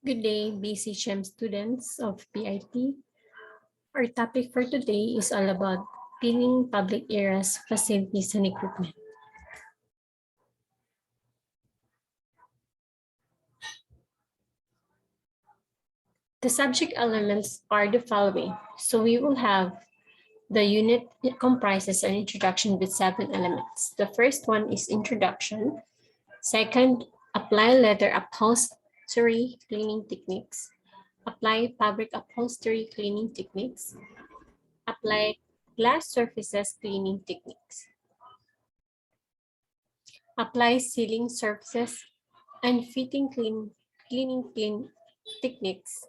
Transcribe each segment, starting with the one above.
Good day, BCHM students of PIT. Our topic for today is all about cleaning public areas, facilities, and equipment. The subject elements are the following. So we will have the unit. It comprises an introduction with 7 elements. The first one is introduction. Second, apply leather upholstery cleaning techniques. Apply fabric upholstery cleaning techniques. Apply glass surfaces cleaning techniques. Apply sealing surfaces and cleaning techniques.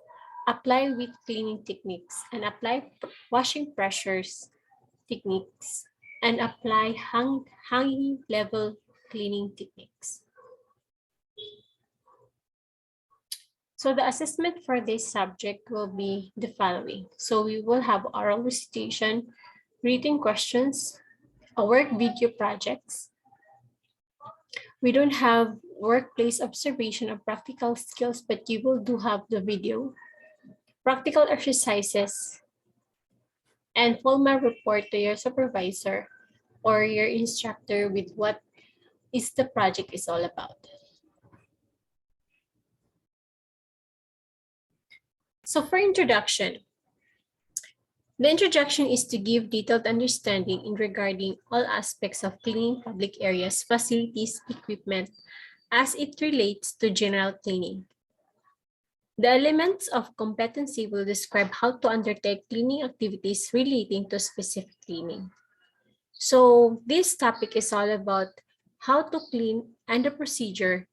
Apply with cleaning techniques and apply washing pressures techniques and apply hanging level cleaning techniques. So the assessment for this subject will be the following. So we will have oral recitation, written questions, a work video projects. We don't have workplace observation or practical skills, but you will do have the video, practical exercises, and formal report to your supervisor or your instructor with what is the project is all about. So for introduction, the introduction is to give detailed understanding in regarding all aspects of cleaning public areas, facilities, equipment, as it relates to general cleaning. The elements of competency will describe how to undertake cleaning activities relating to specific cleaning. So this topic is all about how to clean and the procedure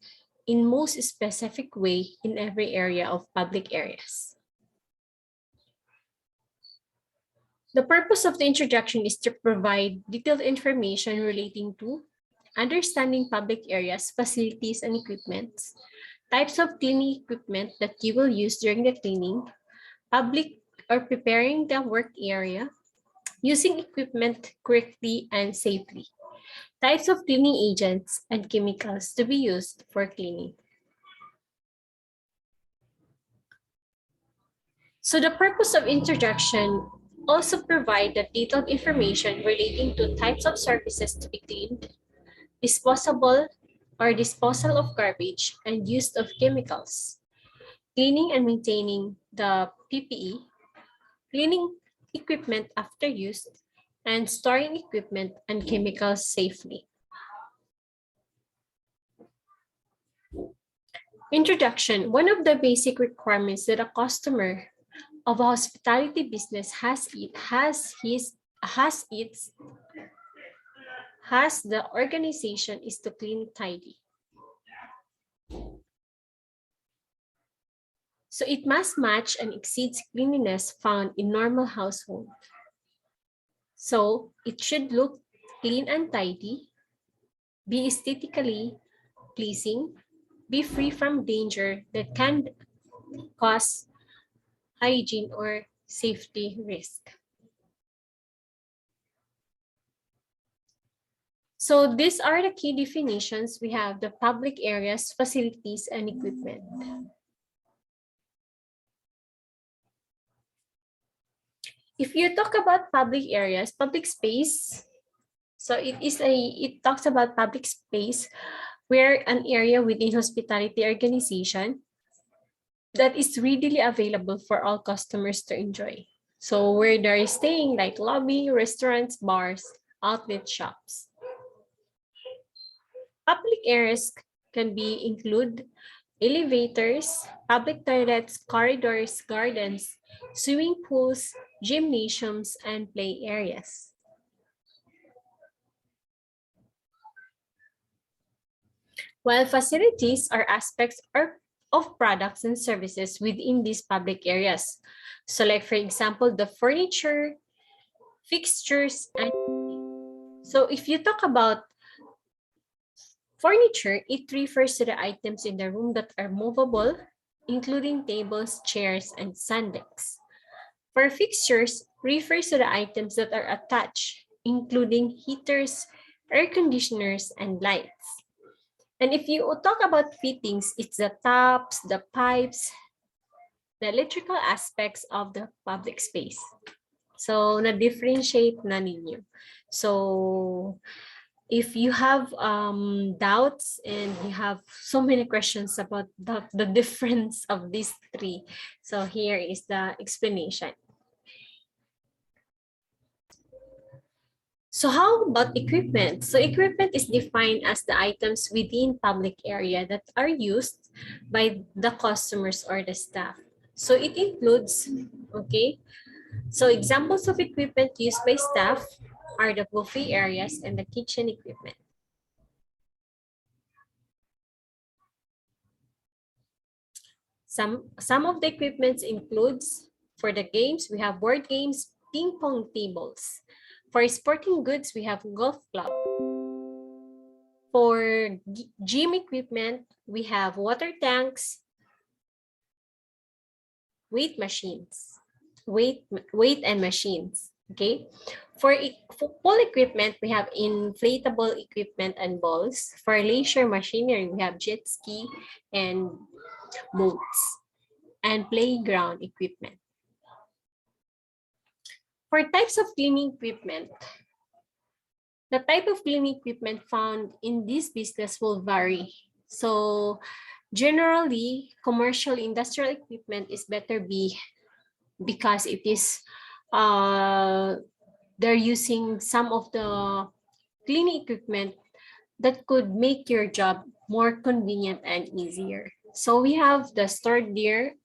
in most specific way in every area of public areas. The purpose of the introduction is to provide detailed information relating to understanding public areas, facilities, and equipments, types of cleaning equipment that you will use during the cleaning, public or preparing the work area, using equipment correctly and safely, types of cleaning agents and chemicals to be used for cleaning. So the purpose of introduction also provide the detailed information relating to types of surfaces to be cleaned, disposal of garbage, and use of chemicals, cleaning and maintaining the PPE, cleaning equipment after use, and storing equipment and chemicals safely. Introduction. One of the basic requirements that a customer of a hospitality business has the organization is to clean tidy. So it must match and exceeds cleanliness found in normal household. So it should look clean and tidy, be aesthetically pleasing, be free from danger that can cause hygiene or safety risk. So these are the key definitions. We have the public areas, facilities, and equipment. If you talk about public areas, public space, so it talks about public space where an area within hospitality organization that is readily available for all customers to enjoy. So where they're staying, like lobby, restaurants, bars, outlet shops. Public areas can include elevators, public toilets, corridors, gardens, swimming pools, gymnasiums, and play areas. While facilities are aspects of products and services within these public areas. So like for example, the furniture, fixtures, and so if you talk about furniture, it refers to the items in the room that are movable, including tables, chairs, and sandals. For fixtures, refers to the items that are attached, including heaters, air conditioners, and lights. And if you talk about fittings, it's the taps, the pipes, the electrical aspects of the public space. So, na-differentiate na ninyo. So, if you have doubts and you have so many questions about the difference of these three, so here is the explanation. So how about equipment? So equipment is defined as the items within public area that are used by the customers or the staff. So it includes, okay, so examples of equipment used by staff are the buffet areas and the kitchen equipment. Some of the equipments includes, for the games, we have board games, ping pong tables. For sporting goods, we have golf club. For gym equipment, we have water tanks, weight and machines. Okay. For pool equipment, we have inflatable equipment and balls. For leisure machinery, we have jet ski and boats and playground equipment. For types of cleaning equipment, the type of cleaning equipment found in this business will vary. So generally, commercial industrial equipment is better because it is they're using some of the cleaning equipment that could make your job more convenient and easier. So we have the stored gear,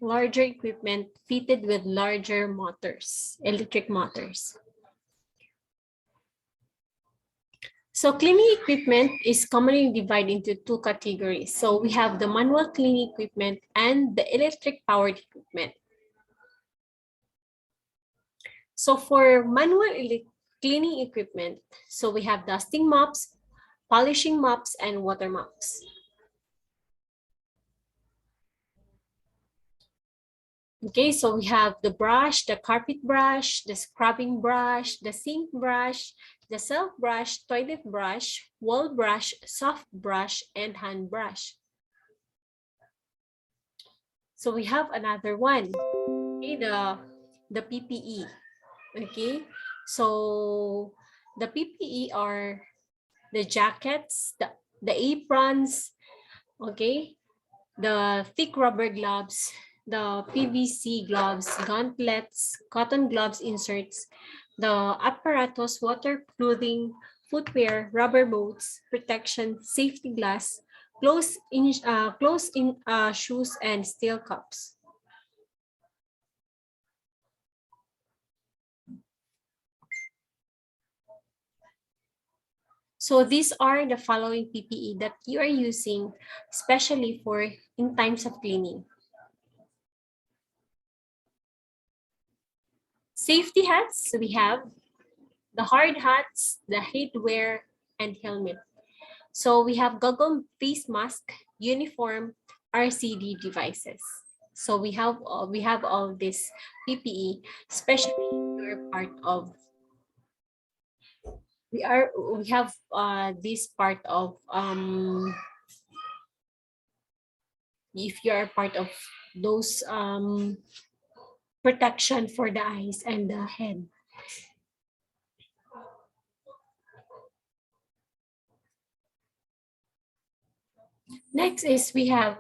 larger equipment fitted with larger motors, electric motors. So cleaning equipment is commonly divided into two categories. So we have the manual cleaning equipment and the electric powered equipment. So for manual cleaning equipment, so we have dusting mops, polishing mops, and water mops. Okay, so we have the brush, the carpet brush, the scrubbing brush, the sink brush, the self brush, toilet brush, wall brush, soft brush, and hand brush. So we have another one, okay, the PPE. Okay, so the PPE are the jackets, the aprons, okay, the thick rubber gloves, the PVC gloves, gauntlets, cotton gloves inserts, the apparatus, water clothing, footwear, rubber boots, protection, safety glass, close-in shoes, and steel cups. So these are the following PPE that you are using, especially for in times of cleaning. Safety hats, we have the hard hats, the headwear, and helmet. So we have goggle, face mask, uniform, RCD devices. So we have all this PPE, especially if you're part of we have this part of if you are part of those protection for the eyes and the head. Next is we have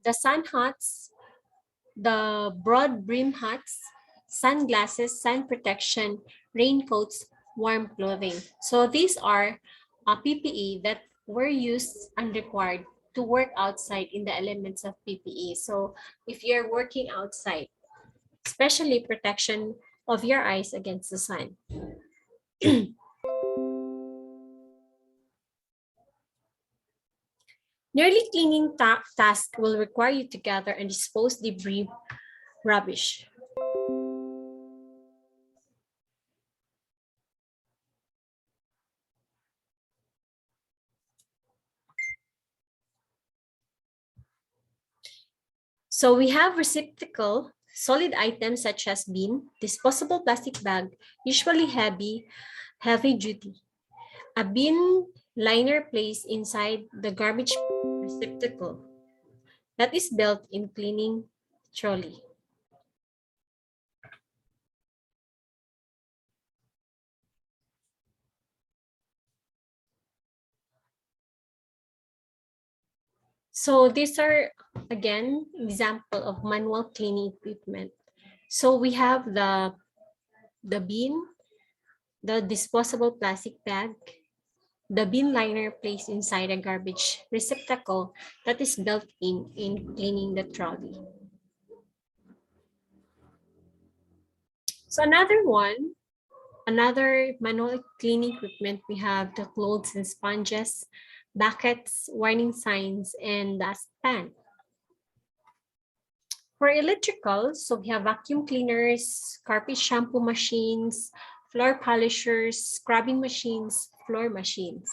the sun hats, the broad brim hats, sunglasses, sun protection, raincoats, warm clothing. So these are PPE that were used and required to work outside in the elements of PPE. So if you're working outside, especially protection of your eyes against the sun. Nearly cleaning task will require you to gather and dispose debris, rubbish. So we have receptacle, solid items such as bin, disposable plastic bag, usually heavy duty. A bin liner placed inside the garbage receptacle. that is built in cleaning trolley. So these are, again, example of manual cleaning equipment. So we have the bin, the disposable plastic bag, the bin liner placed inside a garbage receptacle that is built in cleaning the trolley. So another manual cleaning equipment, we have the clothes and sponges, buckets, warning signs, and dustpan. For electrical, so we have vacuum cleaners, carpet shampoo machines, floor polishers, scrubbing machines, floor machines.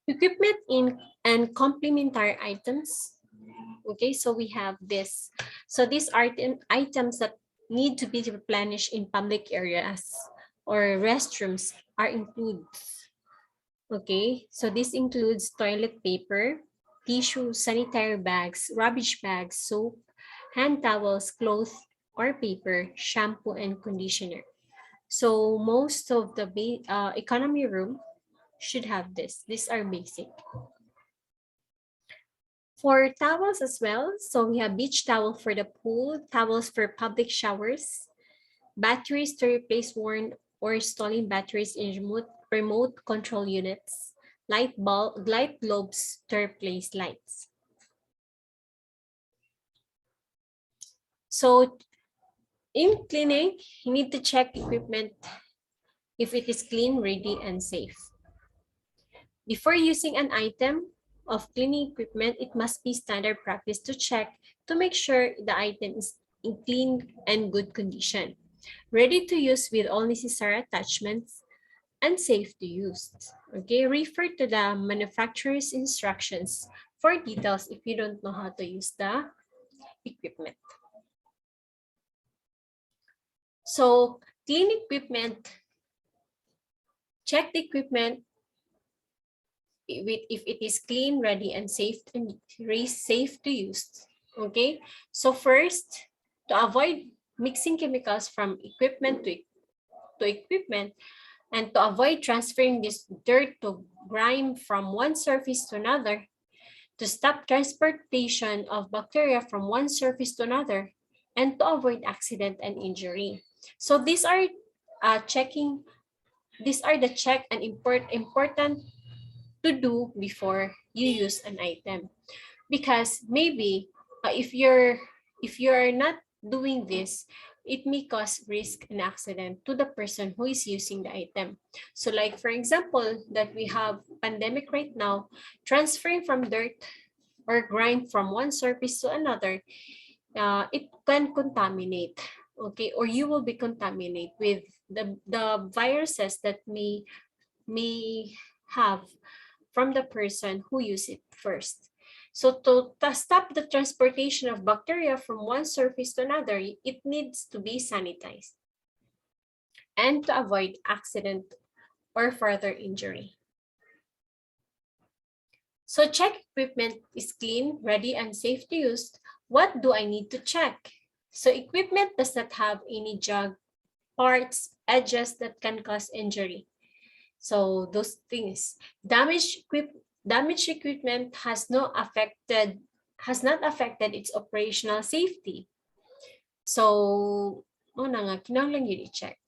Equipment in and complementary items. Okay, so we have this. So these are items that need to be replenished in public areas or restrooms are included. Okay, so this includes toilet paper, tissue, sanitary bags, rubbish bags, soap, hand towels, clothes or paper, shampoo, and conditioner. So most of the economy room should have this. These are basic. For towels as well, so we have beach towel for the pool, towels for public showers, batteries to replace worn or stolen batteries in remote control units, light globes to replace lights. So in cleaning, you need to check equipment if it is clean, ready, and safe. Before using an item of cleaning equipment, it must be standard practice to check to make sure the item is in clean and good condition, ready to use with all necessary attachments, and safe to use. Okay, refer to the manufacturer's instructions for details if you don't know how to use the equipment. So, clean equipment, check the equipment if it is clean, ready, and safe to use. Okay, so first, to avoid mixing chemicals from equipment to equipment, and to avoid transferring this dirt to grime from one surface to another, to stop transportation of bacteria from one surface to another, and to avoid accident and injury. So these are the check and important to do before you use an item, because maybe if you're not doing this, it may cause risk and accident to the person who is using the item. So like for example, that we have pandemic right now, transferring from dirt or grime from one surface to another, it can contaminate, okay, or you will be contaminated with the viruses that may have from the person who used it first. So to stop the transportation of bacteria from one surface to another, it needs to be sanitized and to avoid accident or further injury. So check equipment is clean, ready, and safe to use. What do I need to check? So equipment does not have any jug, parts, edges that can cause injury. So those things, damaged equipment has not affected its operational safety. So, kinahanglan yun i-check.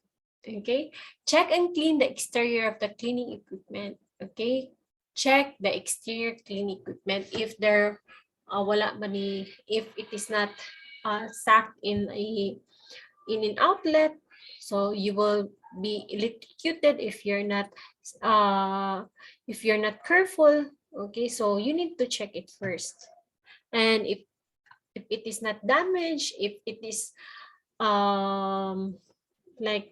Okay? Check and clean the exterior of the cleaning equipment. Okay? Check the exterior cleaning equipment if there if it is not stacked in an outlet, so you will be electrocuted if you're not careful. Okay, so you need to check it first. And if it is not damaged, if it is like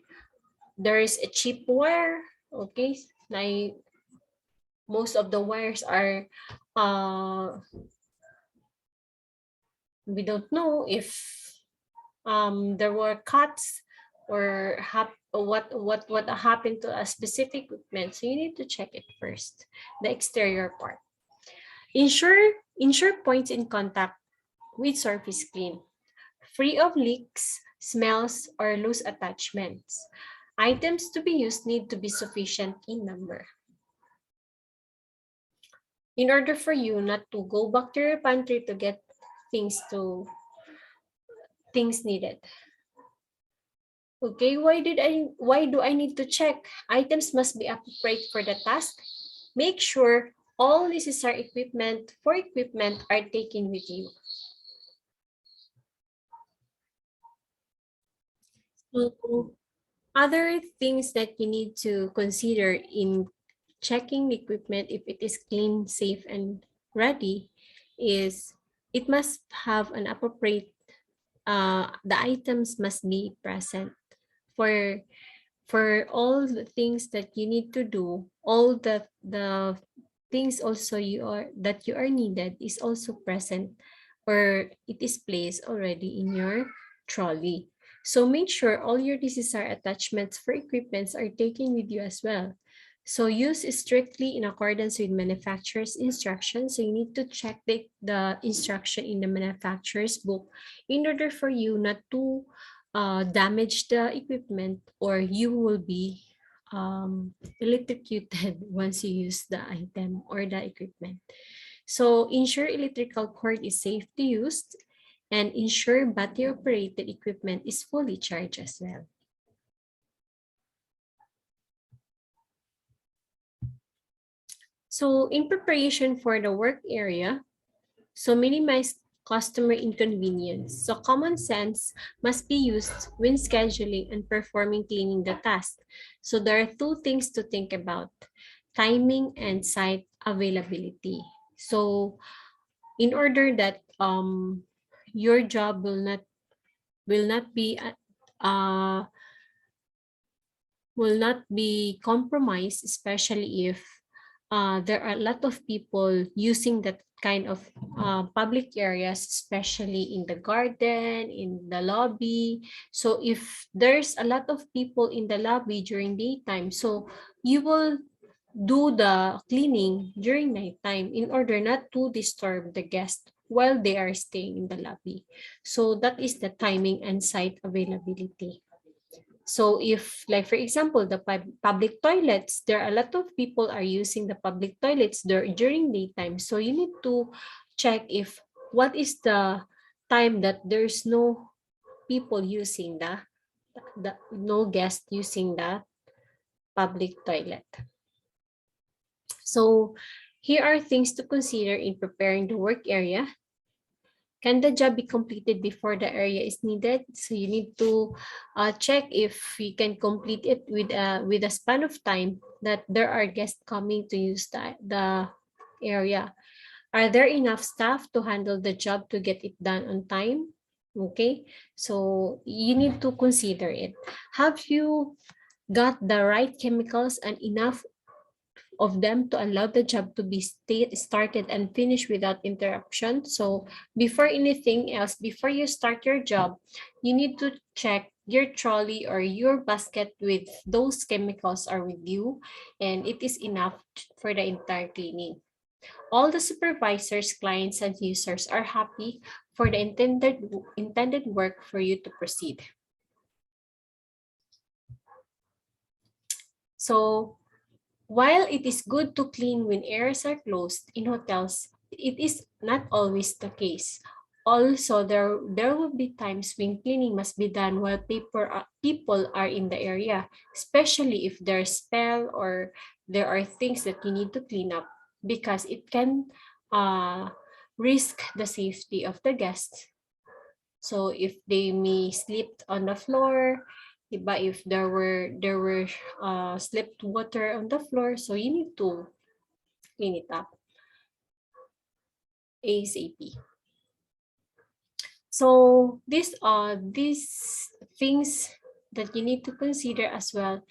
there is a cheap wire, okay, like most of the wires are we don't know if there were cuts or what happened to a specific equipment. So you need to check it first, the exterior part. Ensure points in contact with surface clean, free of leaks, smells, or loose attachments. Items to be used need to be sufficient in number. In order for you not to go back to your pantry to get things needed. Okay, why do I need to check? Items must be appropriate for the task. Make sure all necessary equipment are taken with you. So, other things that you need to consider in checking the equipment if it is clean, safe, and ready is it must have an appropriate, the items must be present for all the things that you need to do, all the things also you are needed is also present, or it is placed already in your trolley. So make sure all your necessary attachments for equipments are taken with you as well. So use strictly in accordance with manufacturer's instructions. So you need to check the instruction in the manufacturer's book in order for you not to damage the equipment, or you will be electrocuted once you use the item or the equipment. So ensure electrical cord is safe to use, and ensure battery operated equipment is fully charged as well. So in preparation for the work area, so minimize customer inconvenience. So common sense must be used when scheduling and performing cleaning the task. So there are two things to think about: timing and site availability. So in order that your job uh, will not be compromised, especially if there are a lot of people using that kind of public areas, especially in the garden, in the lobby. So if there's a lot of people in the lobby during daytime, so you will do the cleaning during nighttime in order not to disturb the guests while they are staying in the lobby. So that is the timing and site availability. So if, like for example, the public toilets, there are a lot of people are using the public toilets there during daytime. So you need to check if what is the time that there's no people using the no guest using the public toilet. So here are things to consider in preparing the work area. Can the job be completed before the area is needed? So you need to check if you can complete it with a span of time that there are guests coming to use the area. Are there enough staff to handle the job to get it done on time? Okay, so you need to consider it. Have you got the right chemicals and enough of them to allow the job to be started and finished without interruption? So before anything else, before you start your job, you need to check your trolley or your basket with those chemicals are with you, and it is enough for the entire cleaning. All the supervisors, clients, and users are happy for the intended work for you to proceed. So while it is good to clean when areas are closed in hotels, it is not always the case. Also, there will be times when cleaning must be done while people are in the area, especially if there's smell or there are things that you need to clean up, because it can risk the safety of the guests. So if they may sleep on the floor, but if there were slipped water on the floor, so you need to clean it up ASAP. So these things that you need to consider as well.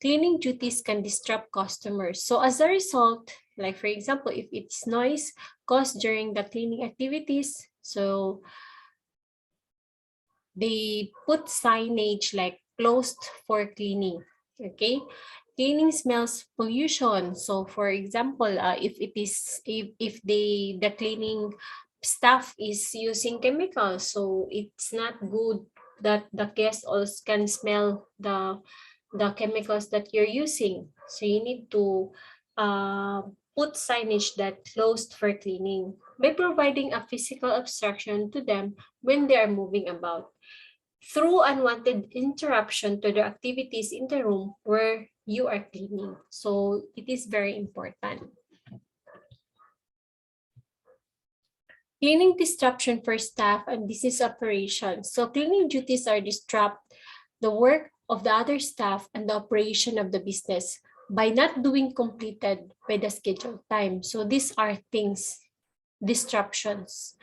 Cleaning duties can disrupt customers. So as a result, like for example, if it's noise caused during the cleaning activities, so they put signage like closed for cleaning. Okay, Cleaning smells pollution. So for example, if the cleaning staff is using chemicals, so it's not good that the guests also can smell the chemicals that you're using. So you need to put signage that closed for cleaning by providing a physical obstruction to them when they are moving about through unwanted interruption to the activities in the room where you are cleaning. So it is very important. Cleaning disruption for staff and business operations. So cleaning duties are disrupt the work of the other staff and the operation of the business by not doing completed by the scheduled time. So these are things, disruptions.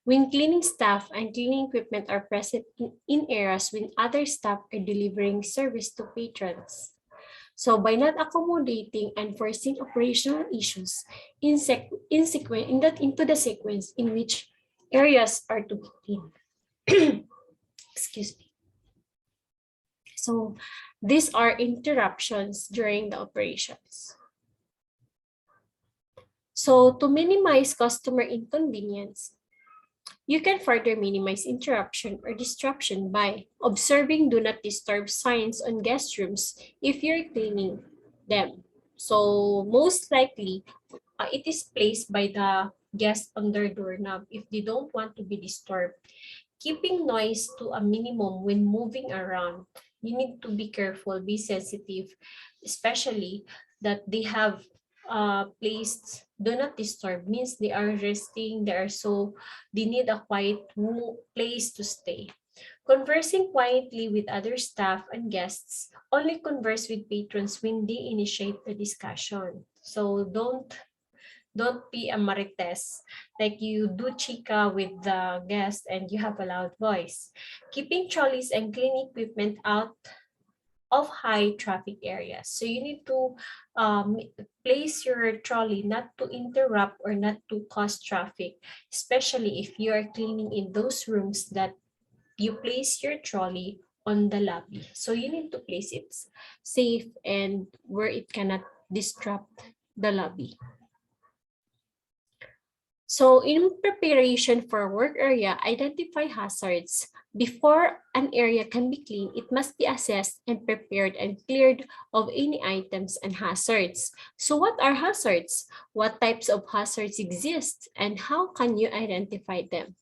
When cleaning staff and cleaning equipment are present in areas when other staff are delivering service to patrons. So by not accommodating and forcing operational issues into the sequence in which areas are to be cleaned. Excuse me. So these are interruptions during the operations. So to minimize customer inconvenience, you can further minimize interruption or disruption by observing do not disturb signs on guest rooms if you're cleaning them. So most likely, it is placed by the guest on their doorknob if they don't want to be disturbed. Keeping noise to a minimum when moving around. You need to be careful, be sensitive, especially that they have placed do not disturb means they are resting, they need a quiet place to stay. Conversing quietly with other staff and guests, only converse with patrons when they initiate the discussion. So don't be a marites, like you do chica with the guest and you have a loud voice. Keeping trolleys and cleaning equipment out of high traffic areas. So you need to place your trolley not to interrupt or not to cause traffic, especially if you are cleaning in those rooms that you place your trolley on the lobby. So you need to place it safe and where it cannot disrupt the lobby. So in preparation for work area, identify hazards. Before an area can be cleaned, it must be assessed and prepared and cleared of any items and hazards. So what are hazards? What types of hazards exist and how can you identify them?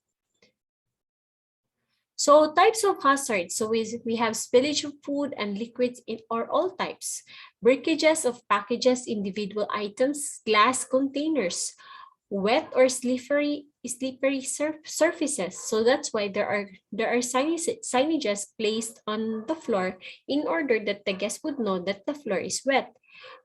So types of hazards. So we have spillage of food and liquids in or all types, breakages of packages, individual items, glass containers, wet or slippery surfaces. So that's why there are signages placed on the floor in order that the guest would know that the floor is wet.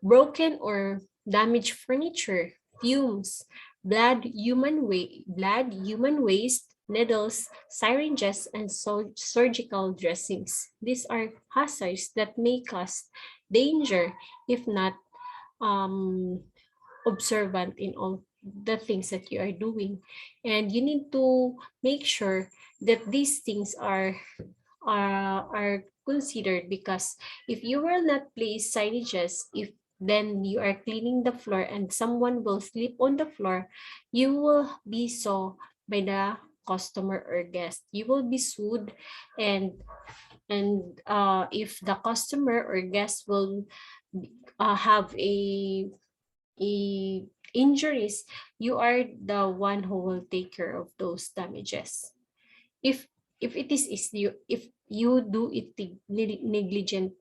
Broken or damaged furniture, fumes, blood, human waste, needles, syringes, and surgical dressings. These are hazards that may cause danger if not observant in all the things that you are doing. And you need to make sure that these things are considered, because if you will not place signages, if then you are cleaning the floor and someone will sleep on the floor, you will be saw by the customer or guest. You will be sued, and if the customer or guest will have a injuries, you are the one who will take care of those damages. If you do it negligence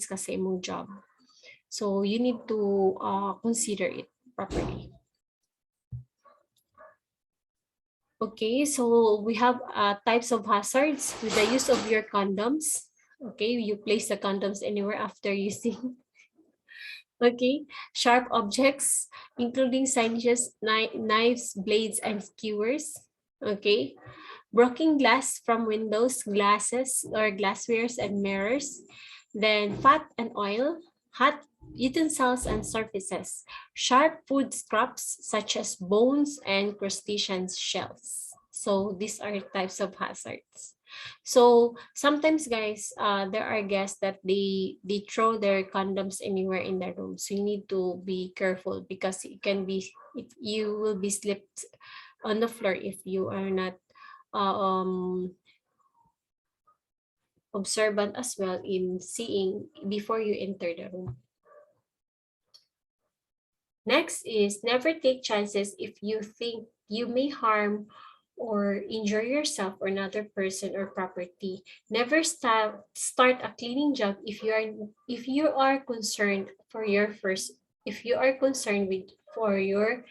ka sa imong job, so you need to consider it properly. Okay, so we have types of hazards with the use of your condoms. Okay, you place the condoms anywhere after using. Okay, sharp objects, including signages, knives, blades, and skewers. Okay, broken glass from windows, glasses, or glasswares and mirrors. Then fat and oil, hot utensils and surfaces, sharp food scraps such as bones and crustacean shells. So these are types of hazards. So sometimes, guys, there are guests that they throw their condoms anywhere in the room. So you need to be careful because it can be you will be slipped on the floor if you are not observant as well in seeing before you enter the room. Next is never take chances if you think you may harm or injure yourself or another person or property. Never start a cleaning job if you are concerned for your first if you are concerned with for your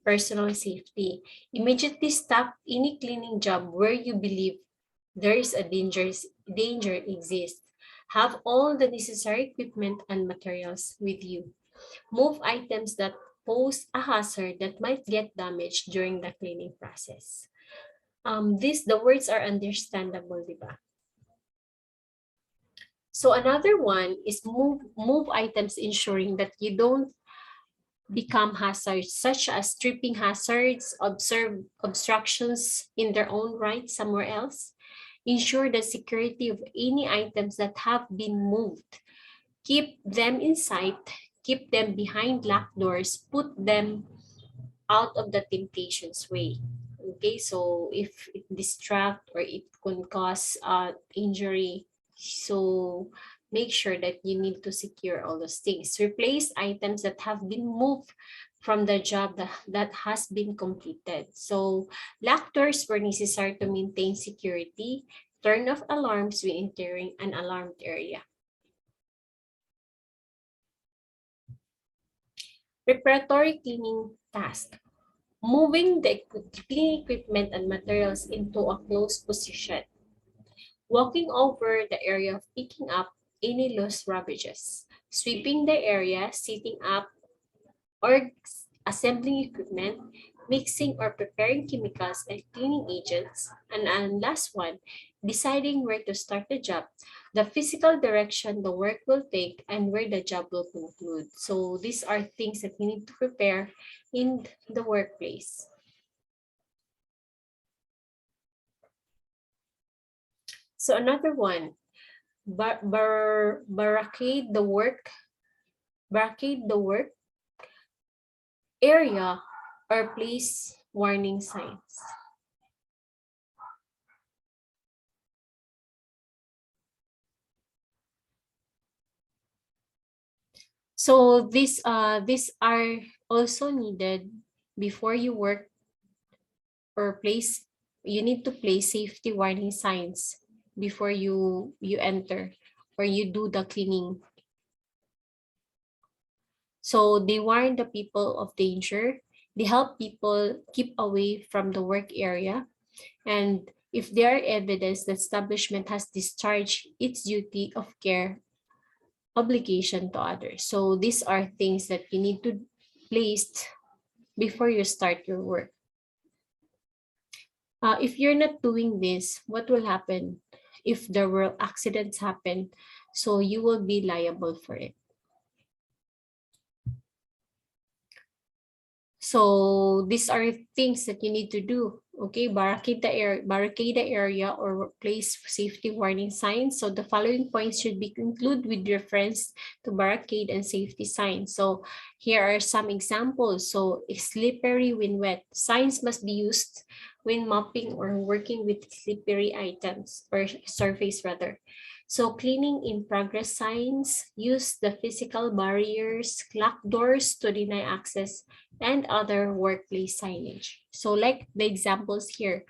personal safety. Immediately stop any cleaning job where you believe there is a danger exists. Have all the necessary equipment and materials with you. Move items that pose a hazard that might get damaged during the cleaning process. The words are understandable, diba? So another one is move items ensuring that you don't become hazards, such as tripping hazards, observe obstructions in their own right somewhere else. Ensure the security of any items that have been moved. Keep them in sight, keep them behind locked doors, put them out of the temptation's way. Okay, so if it distract or it can cause injury, so make sure that you need to secure all those things. Replace items that have been moved from the job that has been completed. So lock doors were necessary to maintain security. Turn off alarms when entering an alarmed area. Preparatory cleaning task. Moving the cleaning equipment and materials into a closed position. Walking over the area, picking up any loose rubbages. Sweeping the area, setting up or assembling equipment, mixing or preparing chemicals and cleaning agents. And last one, deciding where to start the job, the physical direction the work will take, and where the job will conclude. So these are things that you need to prepare in the workplace. So another one, barricade the work area or place warning signs. So these are also needed before you work or place. You need to place safety warning signs before you enter or you do the cleaning. So they warn the people of danger. They help people keep away from the work area. And if there are evidence that establishment has discharged its duty of care obligation to others. So these are things that you need to place before you start your work. If you're not doing this, what will happen if there were accidents happen? So you will be liable for it. So these are things that you need to do. Okay, barricade the area or place safety warning signs. So the following points should be concluded with reference to barricade and safety signs. So here are some examples. So slippery when wet. Signs must be used when mopping or working with slippery items or surface rather. So cleaning in progress signs, use the physical barriers, lock doors to deny access, and other workplace signage. So like the examples here.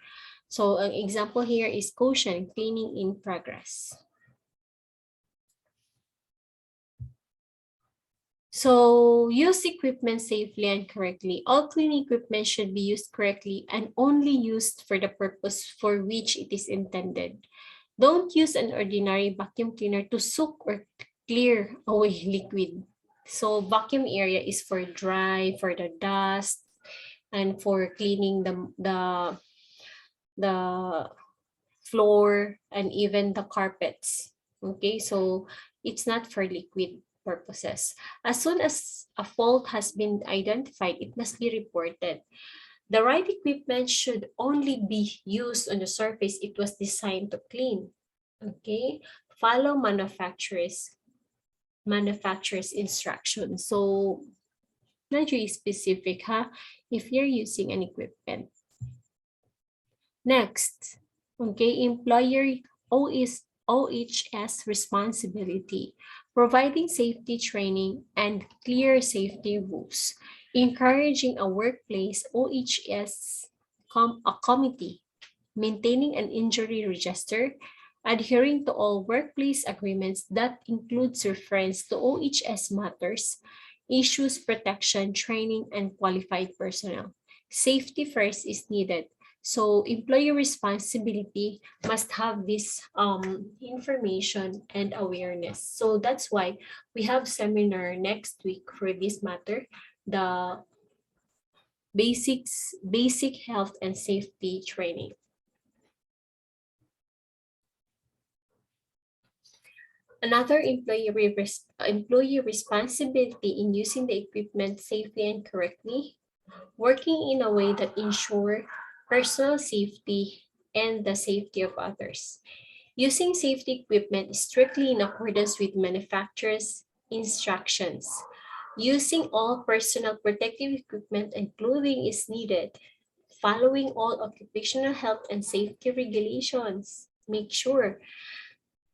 So an example here is caution, cleaning in progress. So use equipment safely and correctly. All cleaning equipment should be used correctly and only used for the purpose for which it is intended. Don't use an ordinary vacuum cleaner to soak or clear away liquid. So vacuum area is for dry, for the dust, and for cleaning the floor and even the carpets. Okay, so it's not for liquid purposes. As soon as a fault has been identified, it must be reported. The right equipment should only be used on the surface it was designed to clean. Okay, follow manufacturer's instructions. So not really specific, huh? If you're using an equipment. Next, okay, employer OHS responsibility, providing safety training and clear safety rules, encouraging a workplace OHS a committee, maintaining an injury register, adhering to all workplace agreements that includes reference to OHS matters, issues protection, training, and qualified personnel. Safety first is needed. So employee responsibility must have this information and awareness. So that's why we have seminar next week for this matter, the basic health and safety training. Another employee responsibility in using the equipment safely and correctly, working in a way that ensure personal safety and the safety of others. Using safety equipment strictly in accordance with manufacturer's instructions. Using all personal protective equipment and clothing is needed. Following all occupational health and safety regulations. Make sure,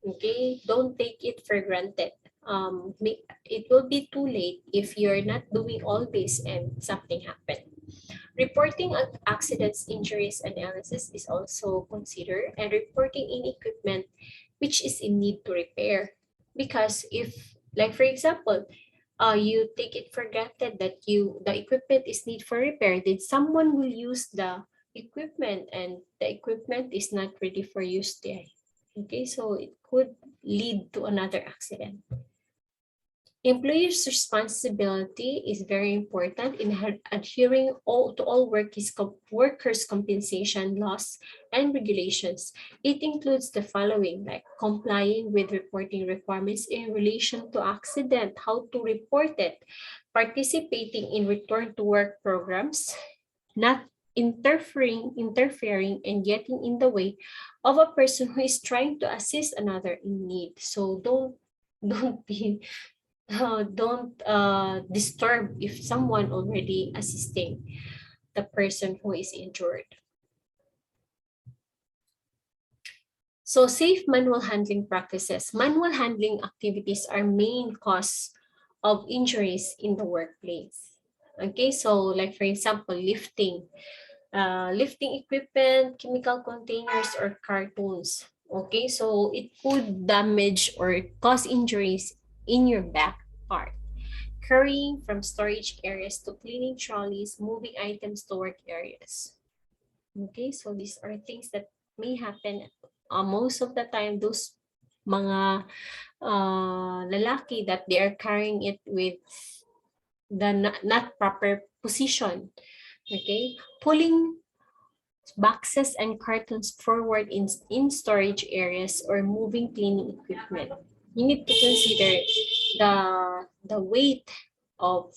okay, don't take it for granted. It will be too late if you're not doing all this and something happened. Reporting accidents, injuries, and illnesses is also considered, and reporting in equipment which is in need to repair. Because if, like for example, you take it for granted that the equipment is need for repair, then someone will use the equipment and the equipment is not ready for use there. Okay, so it could lead to another accident. Employers' responsibility is very important in adhering to all workers' compensation laws and regulations. It includes the following, like complying with reporting requirements in relation to accident, how to report it, participating in return to work programs, not interfering and getting in the way of a person who is trying to assist another in need. So don't be don't disturb if someone already assisting the person who is injured. So safe manual handling practices. Manual handling activities are main cause of injuries in the workplace. Okay, so like for example, lifting equipment, chemical containers, or cartoons. Okay, so it could damage or cause injuries in your back part. Carrying from storage areas to cleaning trolleys, moving items to work areas. Okay, so these are things that may happen most of the time. Those mga lalaki that they are carrying it with the not proper position. Okay, pulling boxes and cartons forward in storage areas or moving cleaning equipment. You need to consider the weight of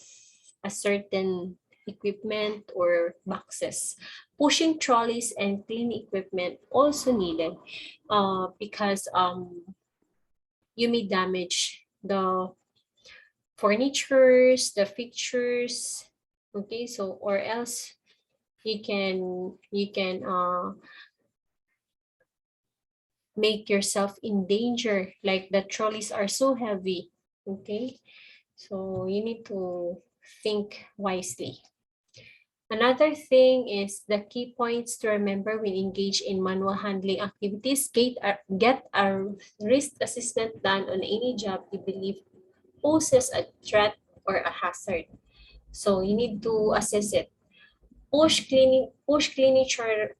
a certain equipment or boxes. Pushing trolleys and cleaning equipment also needed because you may damage the furnitures, the fixtures, okay, so or else you can make yourself in danger, like the trolleys are so heavy. Okay, so you need to think wisely. Another thing is the key points to remember when engaged in manual handling activities. Get a risk assessment done on any job you believe poses a threat or a hazard. So you need to assess it. Push cleaning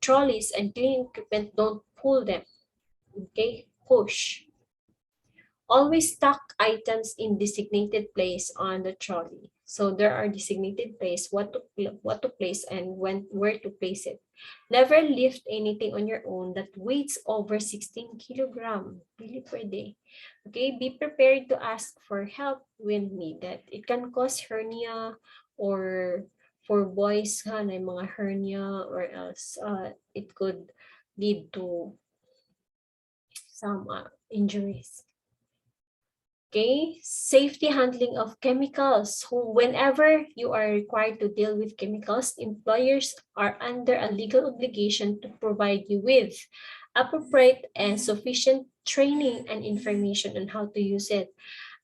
trolleys and cleaning equipment, don't pull them. Okay, push. Always stock items in designated place on the trolley. So there are designated place what to place and where to place it. Never lift anything on your own that weighs over 16 kilogram. Really pwede. Okay, be prepared to ask for help when needed. It can cause hernia or for boys na mga hernia, or else it could lead to some injuries. Okay, safety handling of chemicals. Whenever you are required to deal with chemicals, employers are under a legal obligation to provide you with appropriate and sufficient training and information on how to use it,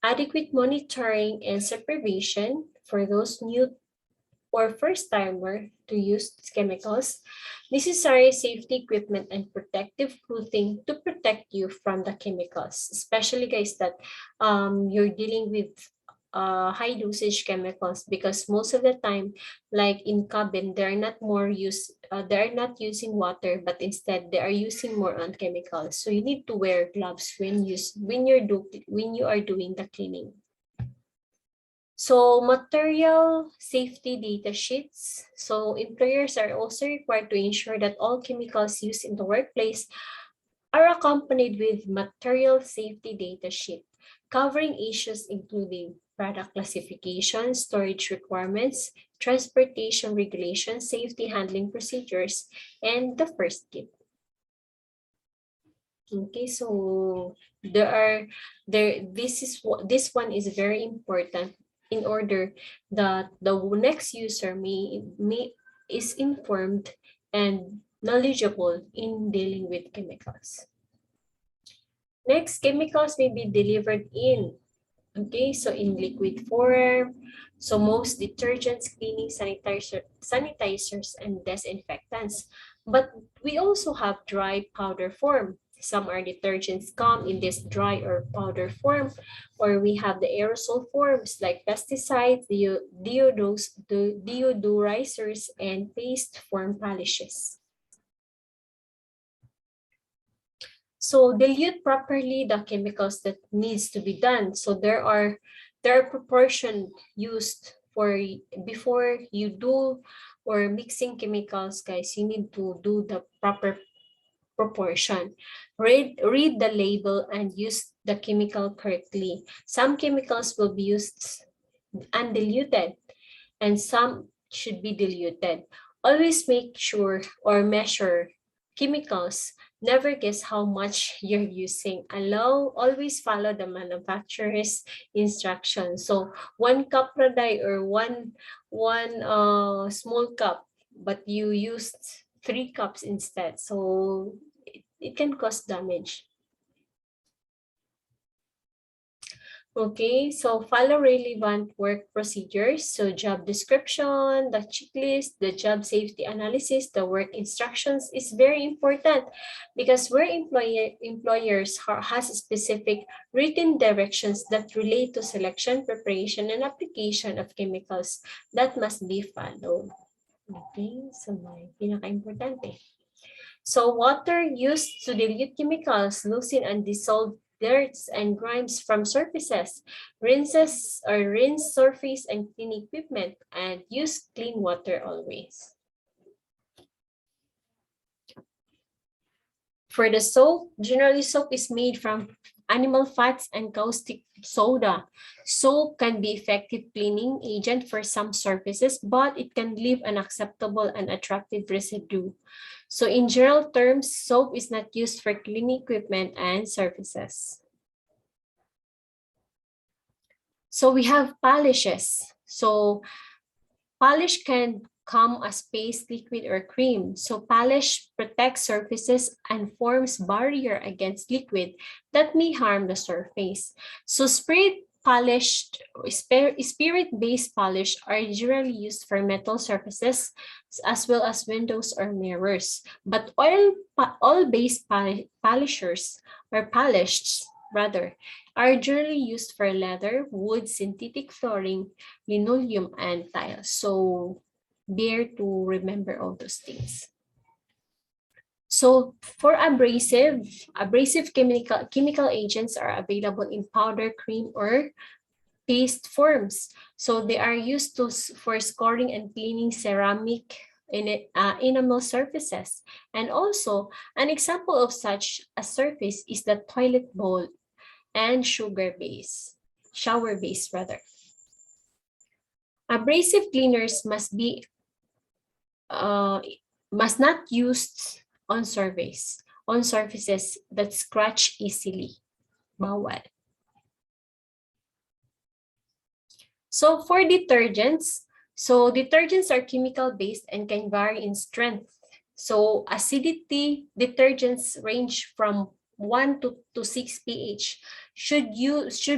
adequate monitoring and supervision for those new or first-timer to use chemicals, necessary safety equipment and protective clothing to protect you from the chemicals, especially guys that you're dealing with high dosage chemicals, because most of the time, like in cabin, they're not using water, but instead they are using more on chemicals. So you need to wear gloves when you are doing the cleaning. So material safety data sheets. So employers are also required to ensure that all chemicals used in the workplace are accompanied with material safety data sheet, covering issues including product classification, storage requirements, transportation regulations, safety handling procedures, and the first kit. Okay, so this one is very important in order that the next user is informed and knowledgeable in dealing with chemicals. Next, chemicals may be delivered in, okay, so in liquid form. So most detergents, cleaning sanitizers, and disinfectants. But we also have dry powder form. Some are detergents come in this dry or powder form, or we have the aerosol forms like pesticides, deodorizers, and paste form polishes. So dilute properly the chemicals that needs to be done. So there are proportion used for before you do or mixing chemicals, guys. You need to do the proper proportion. Read the label and use the chemical correctly. Some chemicals will be used undiluted and some should be diluted. Always make sure or measure chemicals. Never guess how much you're using. Always follow the manufacturer's instructions. So 1 cup raday or one small cup, but you used 3 cups instead. So it can cause damage. Okay, so follow relevant work procedures. So job description, the checklist, the job safety analysis, the work instructions is very important because where employers has specific written directions that relate to selection, preparation, and application of chemicals that must be followed. Okay, so may pinaka-importante. So water used to dilute chemicals, loosen and dissolve dirts and grimes from surfaces, rinse surface and clean equipment, and use clean water always. For the soap, generally soap is made from animal fats and caustic soda. Soap can be effective cleaning agent for some surfaces, but it can leave unacceptable and unattractive residue. So in general terms, soap is not used for cleaning equipment and surfaces. So we have polishes. So polish can come as paste, liquid, or cream. So polish protects surfaces and forms barrier against liquid that may harm the surface. So spirit-based polish are generally used for metal surfaces as well as windows or mirrors. But oil-based polishers or polished rather are generally used for leather, wood, synthetic flooring, linoleum, and tiles. So dare to remember all those things. So for abrasive chemical agents are available in powder, cream, or paste forms. So they are used for scoring and cleaning ceramic enamel surfaces. And also, an example of such a surface is the toilet bowl and shower base rather. Abrasive cleaners must be must not used on surfaces that scratch easily. Bawal. So for detergents, detergents are chemical based and can vary in strength. So acidity detergents range from 1 to 6 pH. Should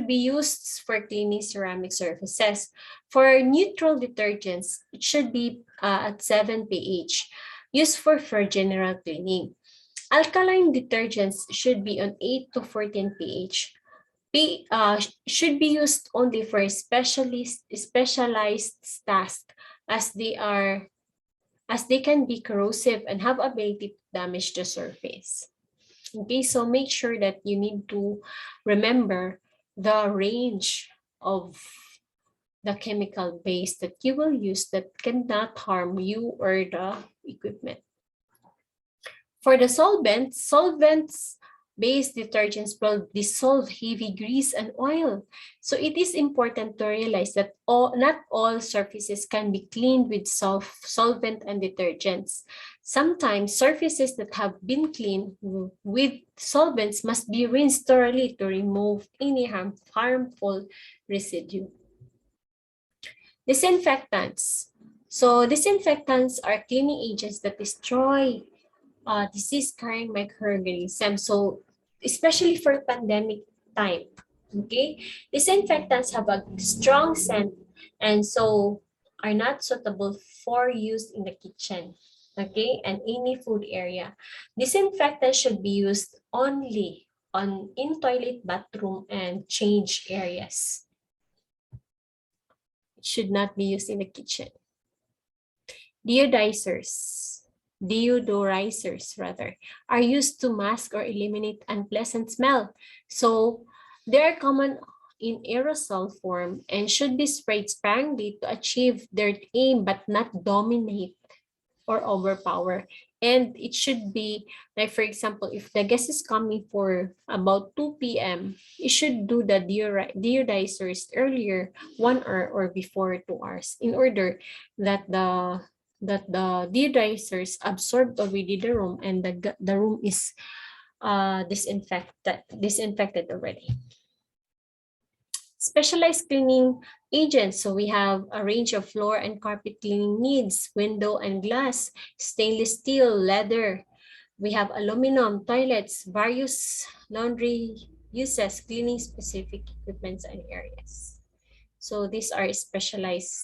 be used for cleaning ceramic surfaces. For neutral detergents, it should be at 7 pH, used for general cleaning. Alkaline detergents should be on 8 to 14 pH. Should be used only for specialized tasks, as they can be corrosive and have ability to damage the surface. Okay, so make sure that you need to remember the range of the chemical base that you will use that cannot harm you or the equipment. For the solvents-based detergents will dissolve heavy grease and oil. So it is important to realize that not all surfaces can be cleaned with solvent and detergents. Sometimes surfaces that have been cleaned with solvents must be rinsed thoroughly to remove any harmful residue. Disinfectants. So disinfectants are cleaning agents that destroy disease-carrying microorganisms. So especially for pandemic time, okay? Disinfectants have a strong scent and so are not suitable for use in the kitchen, okay, and any food area. Disinfectants should be used only in toilet, bathroom, and change areas. It should not be used in the kitchen. Deodorizers rather, are used to mask or eliminate unpleasant smell. So they are common in aerosol form and should be sprayed sparingly to achieve their aim but not dominate or overpower. And it should be, like for example, if the guest is coming for about 2 p.m., you should do the deodizers earlier, 1 hour or before 2 hours, in order that the deodizers absorbed already the room and the room is disinfected already. Specialized cleaning agents. So we have a range of floor and carpet cleaning needs, window and glass, stainless steel, leather. We have aluminum, toilets, various laundry uses, cleaning specific equipments and areas. So these are specialized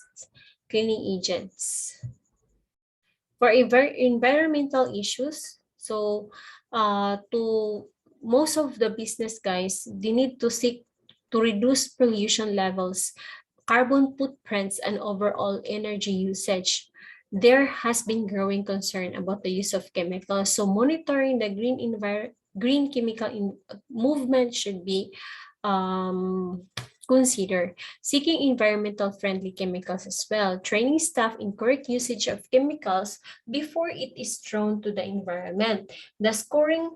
cleaning agents. For environmental issues, so to most of the business guys, they need to seek to reduce pollution levels, carbon footprints, and overall energy usage. There has been growing concern about the use of chemicals. So monitoring the green chemical movement should be considered. Seeking environmental friendly chemicals as well. Training staff in correct usage of chemicals before it is thrown to the environment. Securing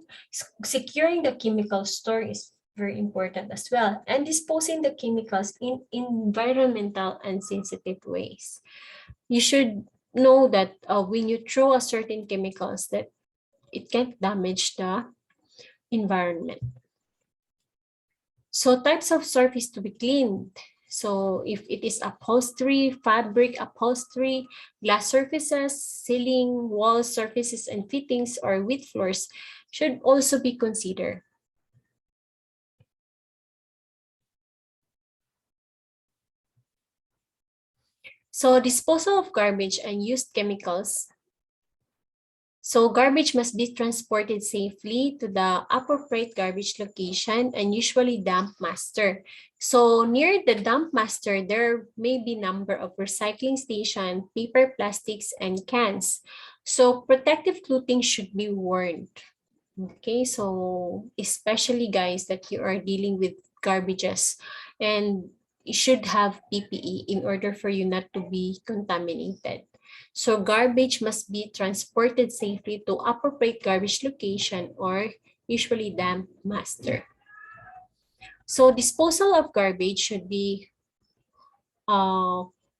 the chemical store is very important as well, and disposing the chemicals in environmental and sensitive ways. You should know that when you throw a certain chemicals, that it can't damage the environment. So types of surface to be cleaned. So if it is upholstery, fabric upholstery, glass surfaces, ceiling, wall surfaces, and fittings, or wood floors should also be considered. So disposal of garbage and used chemicals. So garbage must be transported safely to the appropriate garbage location and usually dump master. So near the dump master, there may be number of recycling station, paper, plastics, and cans. So protective clothing should be worn. Okay, so especially guys that you are dealing with garbages, and you should have PPE in order for you not to be contaminated. So garbage must be transported safely to appropriate garbage location or usually dump master. So disposal of garbage should be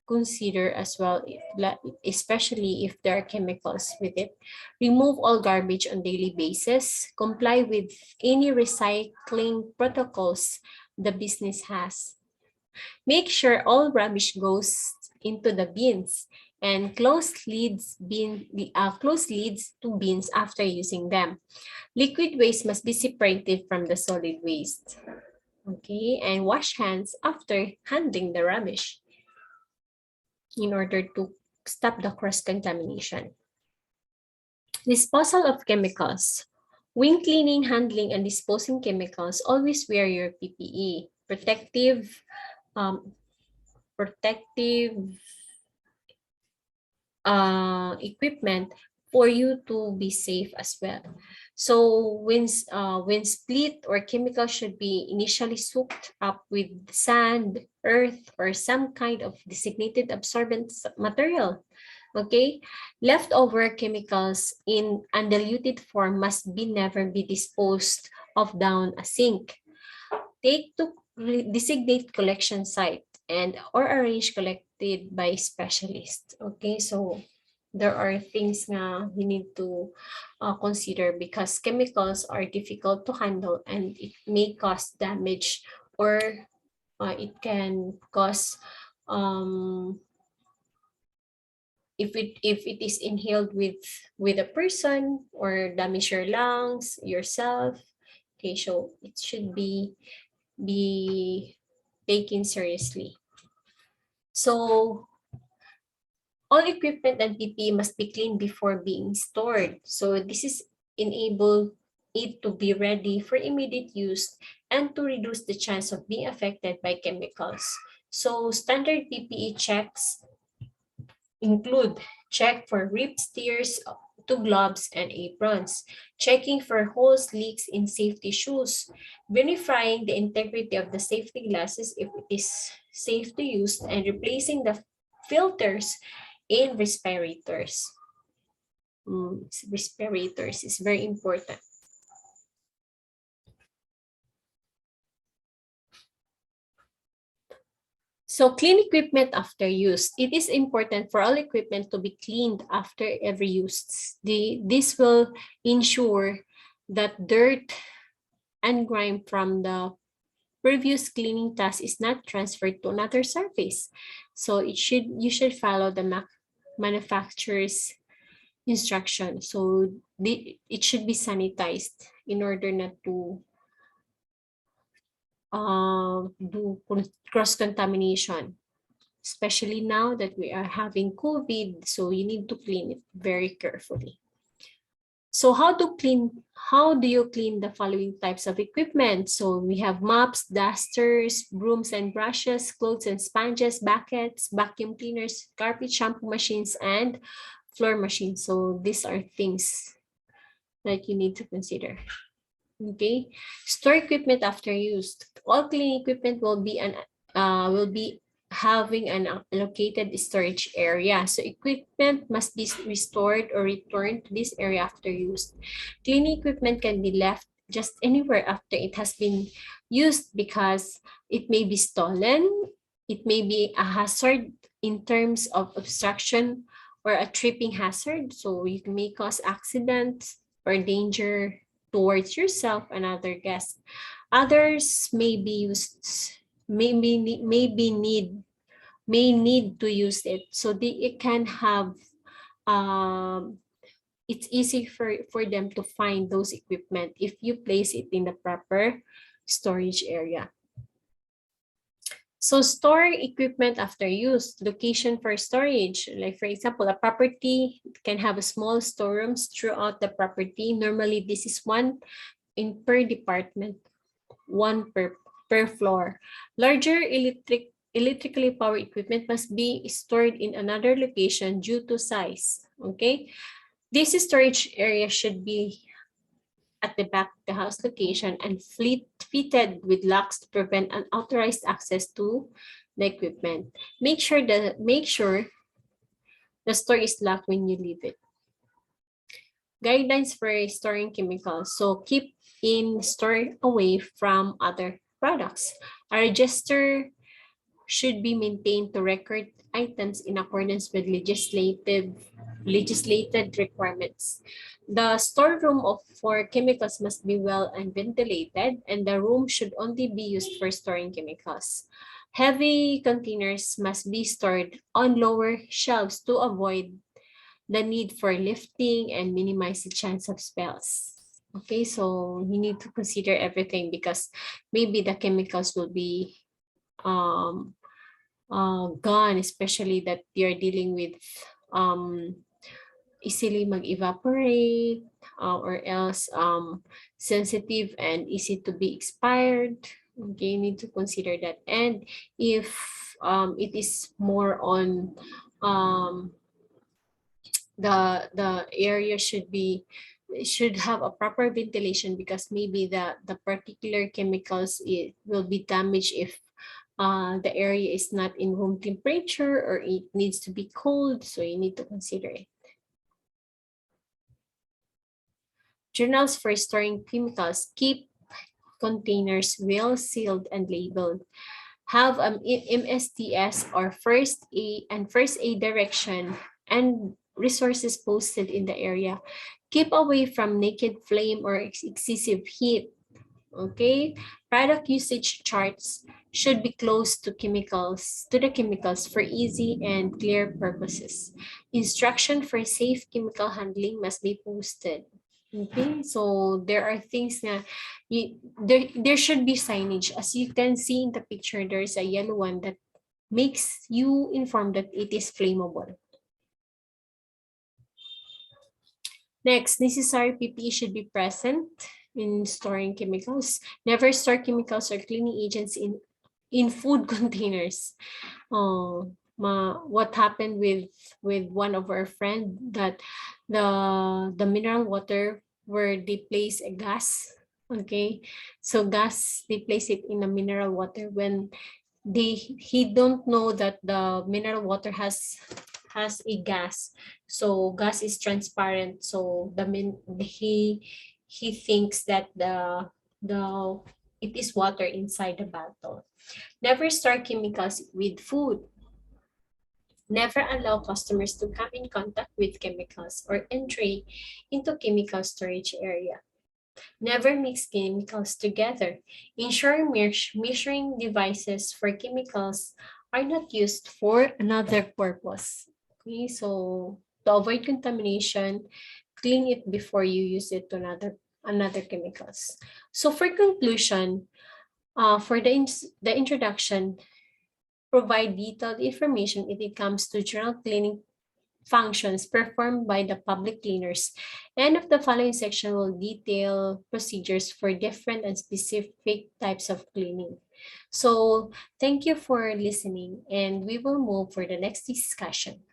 consider as well, especially if there are chemicals with it. Remove all garbage on daily basis. Comply with any recycling protocols the business has. Make sure all rubbish goes into the bins and close lids to bins after using them. Liquid waste must be separated from the solid waste. Okay, and wash hands after handling the rubbish in order to stop the cross-contamination. Disposal of chemicals. When cleaning, handling, and disposing chemicals, always wear your PPE, um, protective equipment for you to be safe as well. So when split or chemical should be initially soaked up with sand, earth, or some kind of designated absorbent material. Okay, leftover chemicals in undiluted form must be never be disposed of down a sink. Take to designate collection site and or arrange collected by specialists. Okay, so there are things na we need to consider because chemicals are difficult to handle and it may cause damage or it can cause if it is inhaled with a person or damage your lungs yourself. Okay, so it should be taken seriously. So all equipment and PPE must be cleaned before being stored. So this is enable it to be ready for immediate use and to reduce the chance of being affected by chemicals. So standard PPE checks include check for rips, tears to gloves and aprons, checking for holes, leaks in safety shoes, verifying the integrity of the safety glasses if it is safe to use, and replacing the filters in respirators. Respirators is very important. So clean equipment after use. It is important for all equipment to be cleaned after every use. This will ensure that dirt and grime from the previous cleaning task is not transferred to another surface. So you should follow the manufacturer's instruction. So it should be sanitized in order not to do cross-contamination, especially now that we are having COVID. So you need to clean it very carefully. So how do you clean the following types of equipment? So we have mops, dusters, brooms and brushes, clothes and sponges, buckets, vacuum cleaners, carpet shampoo machines, and floor machines. So these are things that you need to consider. Okay, store equipment after use. All cleaning equipment will be having an allocated storage area. So equipment must be restored or returned to this area after use. Cleaning equipment can be left just anywhere after it has been used because it may be stolen. It may be a hazard in terms of obstruction or a tripping hazard. So it may cause accidents or danger towards yourself and other guests. Others may be used, may need to use it. So it can have it's easy for them to find those equipment if you place it in the proper storage area. So store equipment after use, location for storage. Like for example, a property can have a small storerooms throughout the property. Normally, this is one in per department, one per floor. Larger electrically powered equipment must be stored in another location due to size. Okay, this storage area should be at the back of the house location and fitted with locks to prevent unauthorized access to the equipment. Make sure the store is locked when you leave it. Guidelines for storing chemicals. So keep in store away from other products. A register should be maintained to record items in accordance with legislated requirements. The storeroom for chemicals must be well and ventilated, and the room should only be used for storing chemicals. Heavy containers must be stored on lower shelves to avoid the need for lifting and minimize the chance of spills. Okay, so you need to consider everything because maybe the chemicals will be um, gone, especially that you're dealing with um, easily mag-evaporate or else sensitive and easy to be expired. Okay, you need to consider that. And if it is more on um, the area should have a proper ventilation because maybe the particular chemicals it will be damaged if the area is not in room temperature or it needs to be cold, so you need to consider it. Journals for storing chemicals: keep containers well sealed and labeled. Have MSTS or first aid direction and resources posted in the area. Keep away from naked flame or excessive heat. Okay, product usage charts should be close to the chemicals for easy and clear purposes. Instruction for safe chemical handling must be posted. Okay, so there are things na there should be signage. As you can see in the picture, there's a yellow one that makes you informed that it is flammable. Next, necessary PPE should be present in storing chemicals. Never store chemicals or cleaning agents in food containers. What happened with one of our friend that the mineral water where they place a gas. Okay, so gas they place it in the mineral water when he don't know that the mineral water has a gas, so gas is transparent, so he thinks that the it is water inside the bottle. Never store chemicals with food. Never allow customers to come in contact with chemicals or entry into chemical storage area. Never mix chemicals together. Ensure measuring devices for chemicals are not used for another purpose. Okay, so to avoid contamination, clean it before you use it to another chemicals. So for conclusion, for the introduction, provide detailed information if it comes to general cleaning functions performed by the public cleaners. And of the following section will detail procedures for different and specific types of cleaning. So thank you for listening, and we will move for the next discussion.